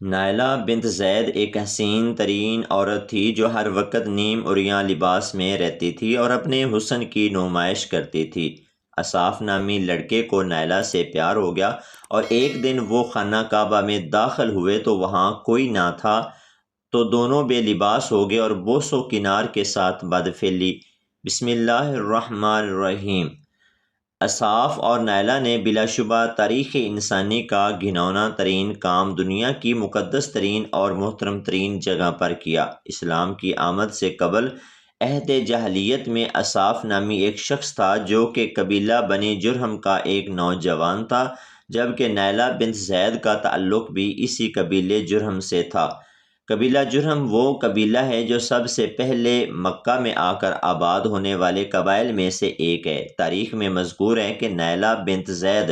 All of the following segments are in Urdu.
نائلہ بنت زید ایک حسین ترین عورت تھی جو ہر وقت نیم عریاں لباس میں رہتی تھی اور اپنے حسن کی نمائش کرتی تھی۔ اصاف نامی لڑکے کو نائلہ سے پیار ہو گیا اور ایک دن وہ خانہ کعبہ میں داخل ہوئے تو وہاں کوئی نہ تھا، تو دونوں بے لباس ہو گئے اور بوس و کنار کے ساتھ بد فعلی۔ بسم اللہ الرحمن الرحیم۔ اصاف اور نائلہ نے بلا شبہ تاریخ انسانی کا گھناؤنا ترین کام دنیا کی مقدس ترین اور محترم ترین جگہ پر کیا۔ اسلام کی آمد سے قبل عہد جاہلیت میں اصاف نامی ایک شخص تھا جو کہ قبیلہ بنی جرہم کا ایک نوجوان تھا، جبکہ نائلہ بنت زید کا تعلق بھی اسی قبیلے جرہم سے تھا۔ قبیلہ جرہم وہ قبیلہ ہے جو سب سے پہلے مکہ میں آ کر آباد ہونے والے قبائل میں سے ایک ہے۔ تاریخ میں مذکور ہے کہ نائلہ بنت زید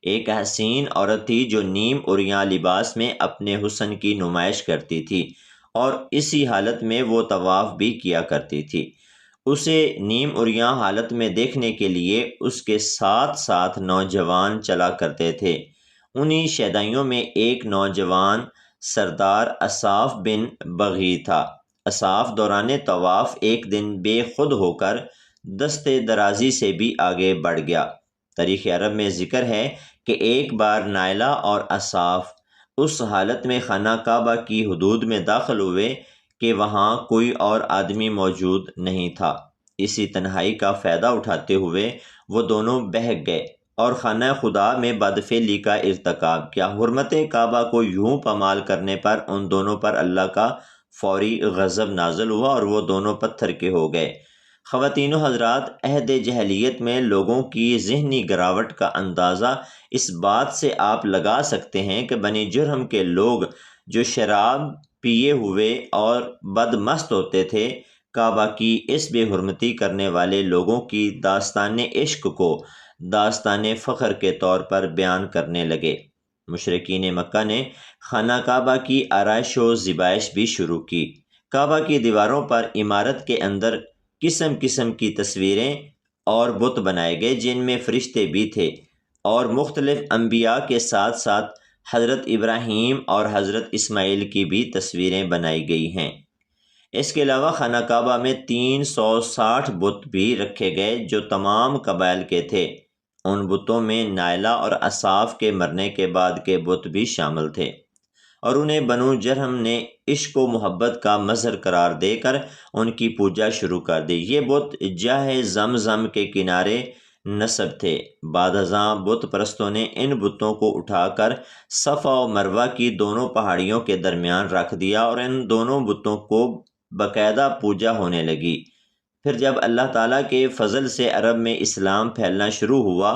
ایک حسین عورت تھی جو نیم عریاں لباس میں اپنے حسن کی نمائش کرتی تھی اور اسی حالت میں وہ طواف بھی کیا کرتی تھی۔ اسے نیم عریاں حالت میں دیکھنے کے لیے اس کے ساتھ ساتھ نوجوان چلا کرتے تھے۔ انہی شیدائیوں میں ایک نوجوان سردار اصاف بن بغی تھا۔ اصاف دوران طواف ایک دن بے خود ہو کر دستے درازی سے بھی آگے بڑھ گیا۔ تاریخ عرب میں ذکر ہے کہ ایک بار نائلہ اور اصاف اس حالت میں خانہ کعبہ کی حدود میں داخل ہوئے کہ وہاں کوئی اور آدمی موجود نہیں تھا۔ اسی تنہائی کا فائدہ اٹھاتے ہوئے وہ دونوں بہک گئے اور خانہ خدا میں بدفعلی کا ارتکاب کیا۔ حرمت کعبہ کو یوں پامال کرنے پر ان دونوں پر اللہ کا فوری غضب نازل ہوا اور وہ دونوں پتھر کے ہو گئے۔ خواتین و حضرات، عہد جاہلیت میں لوگوں کی ذہنی گراوٹ کا اندازہ اس بات سے آپ لگا سکتے ہیں کہ بنی جرہم کے لوگ جو شراب پیے ہوئے اور بدمست ہوتے تھے، کعبہ کی اس بے حرمتی کرنے والے لوگوں کی داستان عشق کو داستان فخر کے طور پر بیان کرنے لگے۔ مشرکین مکہ نے خانہ کعبہ کی آرائش و زیبائش بھی شروع کی۔ کعبہ کی دیواروں پر عمارت کے اندر قسم قسم کی تصویریں اور بت بنائے گئے جن میں فرشتے بھی تھے، اور مختلف انبیاء کے ساتھ ساتھ حضرت ابراہیم اور حضرت اسماعیل کی بھی تصویریں بنائی گئی ہیں۔ اس کے علاوہ خانہ کعبہ میں 360 بت بھی رکھے گئے جو تمام قبائل کے تھے۔ ان بتوں میں نائلہ اور اصاف کے مرنے کے بعد کے بت بھی شامل تھے، اور انہیں بنو جرہم نے عشق و محبت کا مظہر قرار دے کر ان کی پوجا شروع کر دی۔ یہ بت جاہ زمزم کے کنارے نصب تھے۔ بعد ازاں بت پرستوں نے ان بتوں کو اٹھا کر صفا و مروہ کی دونوں پہاڑیوں کے درمیان رکھ دیا اور ان دونوں بتوں کو باقاعدہ پوجا ہونے لگی۔ پھر جب اللہ تعالیٰ کے فضل سے عرب میں اسلام پھیلنا شروع ہوا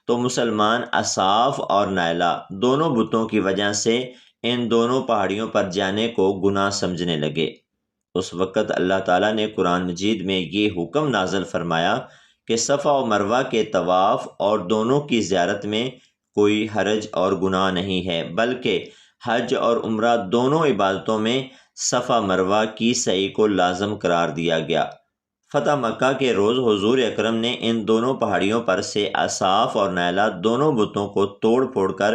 تو مسلمان اصاف اور نائلہ دونوں بتوں کی وجہ سے ان دونوں پہاڑیوں پر جانے کو گناہ سمجھنے لگے۔ اس وقت اللہ تعالیٰ نے قرآن مجید میں یہ حکم نازل فرمایا کہ صفا و مروہ کے طواف اور دونوں کی زیارت میں کوئی حرج اور گناہ نہیں ہے، بلکہ حج اور عمرہ دونوں عبادتوں میں صفا مروہ کی سعی کو لازم قرار دیا گیا۔ فتح مکہ کے روز حضور اکرم نے ان دونوں پہاڑیوں پر سے اصاف اور نائلہ دونوں بتوں کو توڑ پھوڑ کر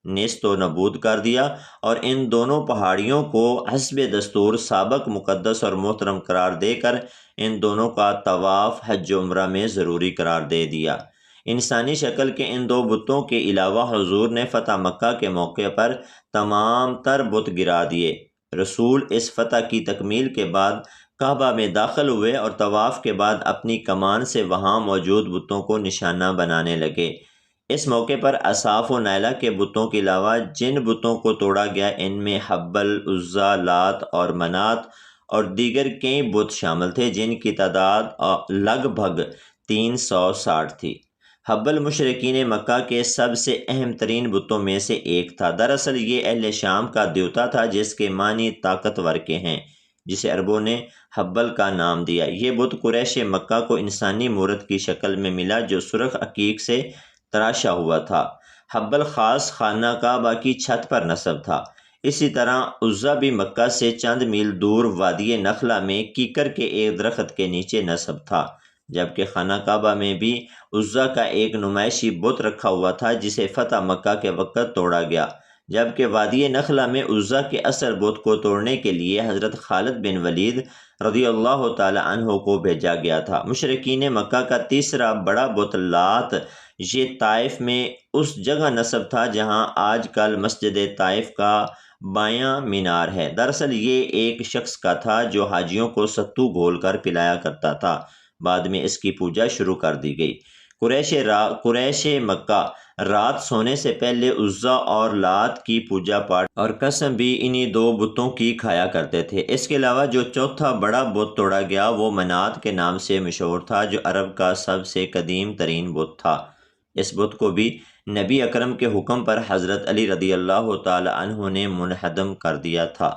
نیست و نابود کر دیا اور ان دونوں پہاڑیوں کو حسب دستور سابق مقدس اور محترم قرار دے کر ان دونوں کا طواف حج و عمرہ میں ضروری قرار دے دیا۔ انسانی شکل کے ان دو بتوں کے علاوہ حضور نے فتح مکہ کے موقع پر تمام تر بت گرا دیے۔ رسول اس فتح کی تکمیل کے بعد کعبہ میں داخل ہوئے اور طواف کے بعد اپنی کمان سے وہاں موجود بتوں کو نشانہ بنانے لگے۔ اس موقع پر اصاف و نائلہ کے بتوں کے علاوہ جن بتوں کو توڑا گیا ان میں حبل، عزا، لات اور منات اور دیگر کئی بت شامل تھے جن کی تعداد لگ بھگ 360 تھی۔ حبل مشرکین مکہ کے سب سے اہم ترین بتوں میں سے ایک تھا۔ دراصل یہ اہل شام کا دیوتا تھا جس کے معنی طاقتور کے ہیں، جسے عربوں نے حبل کا نام دیا۔ یہ بت قریش مکہ کو انسانی مورت کی شکل میں ملا جو سرخ عقیق سے تراشا ہوا تھا۔ حبل خاص خانہ کعبہ کی چھت پر نصب تھا۔ اسی طرح عزا بھی مکہ سے چند میل دور وادی نخلہ میں کیکر کے ایک درخت کے نیچے نصب تھا، جبکہ خانہ کعبہ میں بھی عزا کا ایک نمائشی بت رکھا ہوا تھا جسے فتح مکہ کے وقت توڑا گیا، جبکہ وادی نخلا میں عزا کے اثر بت کو توڑنے کے لیے حضرت خالد بن ولید رضی اللہ تعالی عنہ کو بھیجا گیا تھا۔ مشرکین مکہ کا تیسرا بڑا بت لات یہ طائف میں اس جگہ نصب تھا جہاں آج کل مسجد طائف کا بایاں مینار ہے۔ دراصل یہ ایک شخص کا تھا جو حاجیوں کو ستو گھول کر پلایا کرتا تھا۔ بعد میں اس کی پوجا شروع کر دی گئی۔ قریش مکہ رات سونے سے پہلے عزا اور لات کی پوجا پاٹ اور قسم بھی انہی دو بتوں کی کھایا کرتے تھے۔ اس کے علاوہ جو چوتھا بڑا بت توڑا گیا وہ منات کے نام سے مشہور تھا، جو عرب کا سب سے قدیم ترین بت تھا۔ اس بت کو بھی نبی اکرم کے حکم پر حضرت علی رضی اللہ تعالی عنہ نے منہدم کر دیا تھا۔